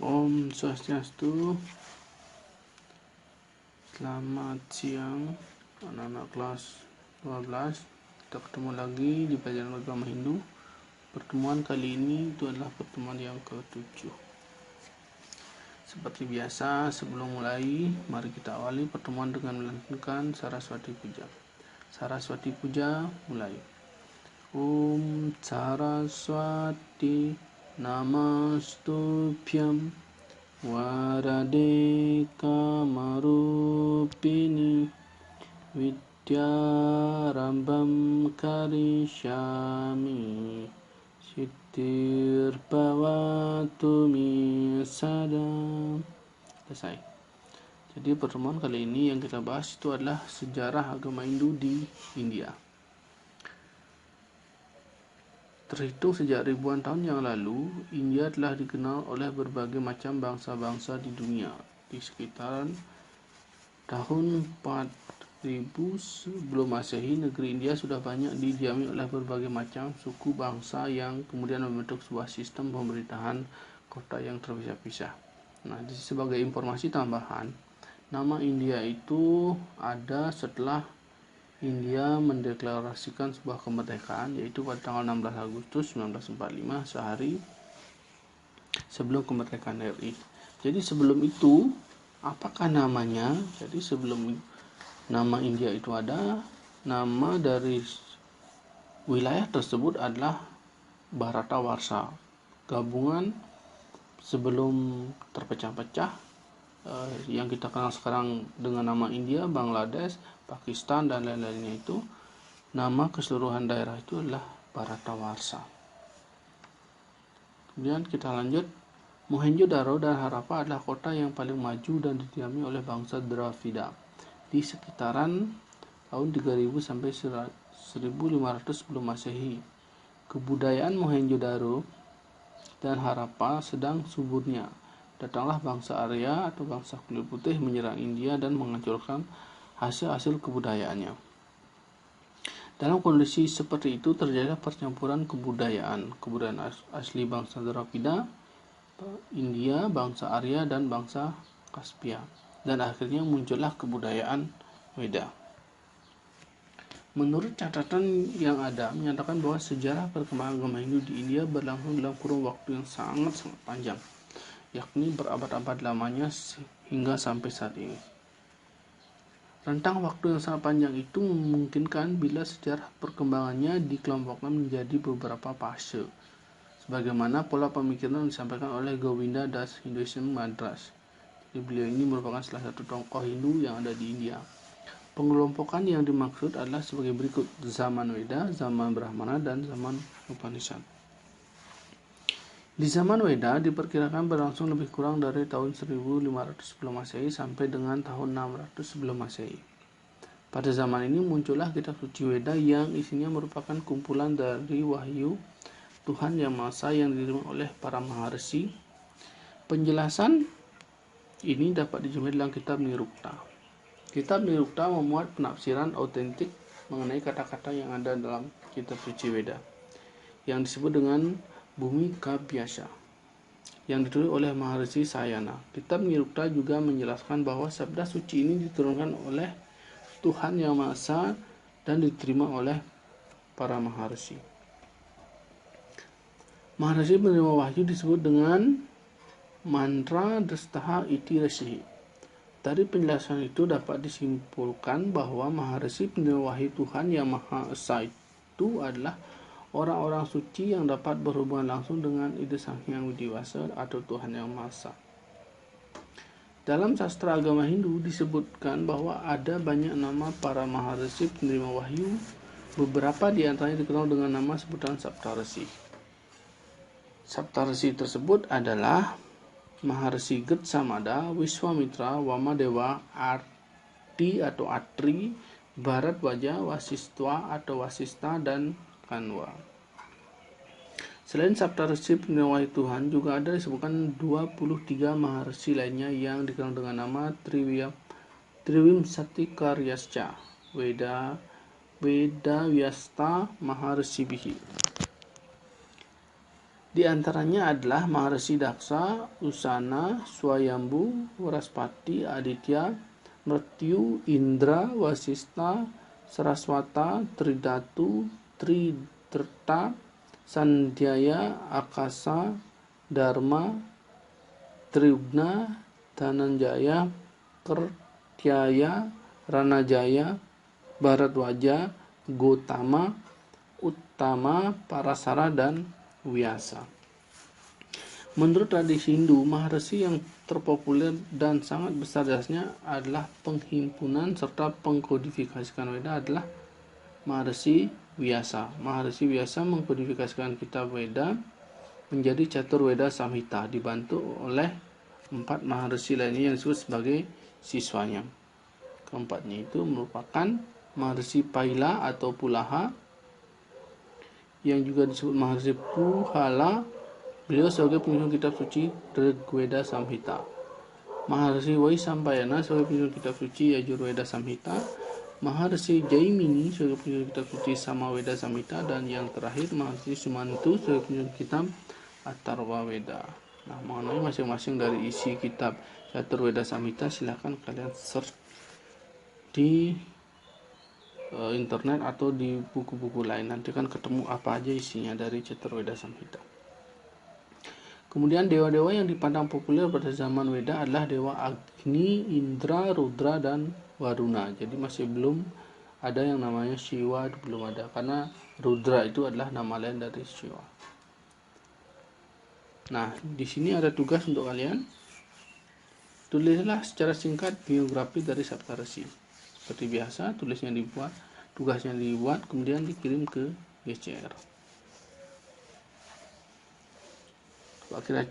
Om Swastiastu. Selamat siang anak-anak kelas 12. Kita ketemu lagi di pelajaran agama Hindu. Pertemuan kali ini itu adalah pertemuan yang ke-7. Seperti biasa, sebelum mulai, mari kita awali pertemuan dengan melantunkan Saraswati Puja. Saraswati Puja mulai. Om Saraswati Namastubhyam Warade Kamarupini Vidyarambam Karishyami Siddhir Bhavatu Mi Sadam. Selesai. Jadi pertemuan kali ini yang kita bahas itu adalah sejarah agama Hindu di India. Terhitung sejak ribuan tahun yang lalu, India telah dikenal oleh berbagai macam bangsa-bangsa di dunia. Di sekitaran tahun 4000 sebelum Masehi, negeri India sudah banyak didiami oleh berbagai macam suku bangsa yang kemudian membentuk sebuah sistem pemerintahan kota yang terpisah-pisah. Nah, sebagai informasi tambahan, nama India itu ada setelah India mendeklarasikan sebuah kemerdekaan, yaitu pada tanggal 16 Agustus 1945, sehari sebelum kemerdekaan RI. Jadi sebelum itu, apakah namanya? Jadi sebelum nama India itu ada, nama dari wilayah tersebut adalah Bharatawarsha, gabungan sebelum terpecah-pecah yang kita kenal sekarang dengan nama India, Bangladesh, Pakistan, dan lain-lainnya. Itu nama keseluruhan daerah itu adalah Bharatawarsha. Kemudian kita lanjut. Mohenjo-daro dan Harappa adalah kota yang paling maju dan didiami oleh bangsa Dravida di sekitaran tahun 3000 sampai 1500 sebelum Masehi. Kebudayaan Mohenjo-daro dan Harappa sedang suburnya. Datanglah bangsa Arya atau bangsa kulit putih menyerang India dan menghancurkan hasil-hasil kebudayaannya. Dalam kondisi seperti itu terjadilah percampuran kebudayaan asli bangsa Dravida, India, bangsa Arya, dan bangsa Kaspia. Dan akhirnya muncullah kebudayaan Weda. Menurut catatan yang ada, menyatakan bahwa sejarah perkembangan agama Hindu di India berlangsung dalam kurun waktu yang sangat-sangat panjang, yakni berabad-abad lamanya hingga sampai saat ini. Rentang waktu yang sangat panjang itu memungkinkan bila sejarah perkembangannya dikelompokkan menjadi beberapa fase, sebagaimana pola pemikiran yang disampaikan oleh Govinda Das Hinduism Madras. Jadi beliau ini merupakan salah satu tokoh Hindu yang ada di India. Pengelompokan yang dimaksud adalah sebagai berikut: zaman Weda, zaman Brahmana, dan zaman Upanishad. Di zaman Weda diperkirakan berlangsung lebih kurang dari tahun 1500 sebelum Masehi sampai dengan tahun 600 sebelum Masehi. Pada zaman ini muncullah kitab suci Weda yang isinya merupakan kumpulan dari wahyu Tuhan Yang Maha Esa yang diterima oleh para maharsi. Penjelasan ini dapat dijumpai dalam kitab Nirukta. Kitab Nirukta memuat penafsiran autentik mengenai kata-kata yang ada dalam kitab suci Weda yang disebut dengan Bumi Kabyasa, yang ditulis oleh Maharshi Sayana. Kitab Nirukta juga menjelaskan bahwa sabda suci ini diturunkan oleh Tuhan Yang Maha Esa dan diterima oleh para maharsi. Maharsi penerima wahyu disebut dengan mantra Dastaha Iti Rasihi. Dari penjelasan itu dapat disimpulkan bahwa maharsi penerima wahyu Tuhan Yang Maha Esa itu adalah orang-orang suci yang dapat berhubungan langsung dengan Ida Sang Hyang Widiwasa atau Tuhan Yang Maha Esa. Dalam sastra agama Hindu disebutkan bahwa ada banyak nama para maharsi penerima wahyu. Beberapa di antaranya dikenal dengan nama sebutan Saptarsi. Saptarsi tersebut adalah Maharsi Getsamada, Wiswamitra, Wamadewa, Arti atau Atri, Bharadwaja, Wasistwa atau Wasista, dan Kanwa. Selain Saptarsi penerima wahyu Tuhan, juga ada disebutkan 23 maharsi lainnya yang dikenal dengan nama Triwimsati Karyascha, Weda Vyasta Maharsi Bihi. Di antaranya adalah Maharsi Daksa, Usana, Swayambu, Waraspati, Aditya, Mrityu, Indra, Wasista, Saraswata, Tridatu, Triderta, Sandhyaya, Akasa, Dharma, Triugna, Dhananjaya, Kertyaya, Ranajaya, Bharadwaja, Gotama, Uttama, Parasara, dan Vyasa. Menurut tradisi Hindu, Maharsi yang terpopuler dan sangat besar jasanya adalah penghimpunan serta pengkodifikasikan Weda adalah Maharsi Vyasa. Maharsi Vyasa mengkodifikasikan kitab Weda menjadi Catur Weda Samhita, dibantu oleh 4 Maharsi lainnya yang disebut sebagai siswanya. Keempatnya itu merupakan Maharsi Paila atau Pulaha, yang juga disebut Maharsi Puhala. Beliau sebagai penyusun kitab suci Rigveda Samhita. Maharsi Vaisampayana sebagai penyusun kitab suci Yajurveda Samhita. Maharsi Jaimini sebagai penyusun kitab suci Samaveda Samhita. Dan yang terakhir Maharsi Sumantu sebagai penyusun kitab Atharva Veda. Nah, mengenai masing-masing dari isi kitab Caturveda Samhita silahkan kalian search di internet atau di buku-buku lain. Nanti kan ketemu apa aja isinya dari Caturveda Samhita. Kemudian dewa-dewa yang dipandang populer pada zaman Weda adalah Dewa Agni, Indra, Rudra, dan Varuna. Jadi masih belum ada yang namanya Shiva, belum ada, karena Rudra itu adalah nama lain dari Shiva. Nah, di sini ada tugas untuk kalian. Tulislah secara singkat biografi dari Saptarsi. Seperti biasa, tugasnya dibuat, kemudian dikirim ke GCR. Kira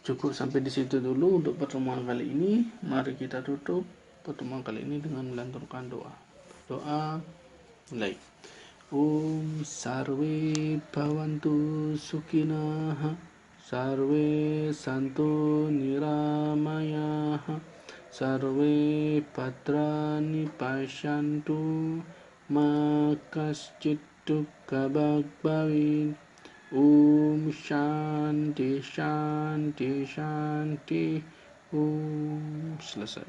cukup sampai di situ dulu untuk pertemuan kali ini. Mari kita tutup pertemuan kali ini dengan melantunkan doa. Doa mulai. Om Sarve Bhavantu Sukhinah, Sarve Santu Niramaya, Sarve Bhadrani Pasyantu, Ma Kaschit Dukkha Bhavit. Om Shanti Shanti Shanti. Om. Selesai.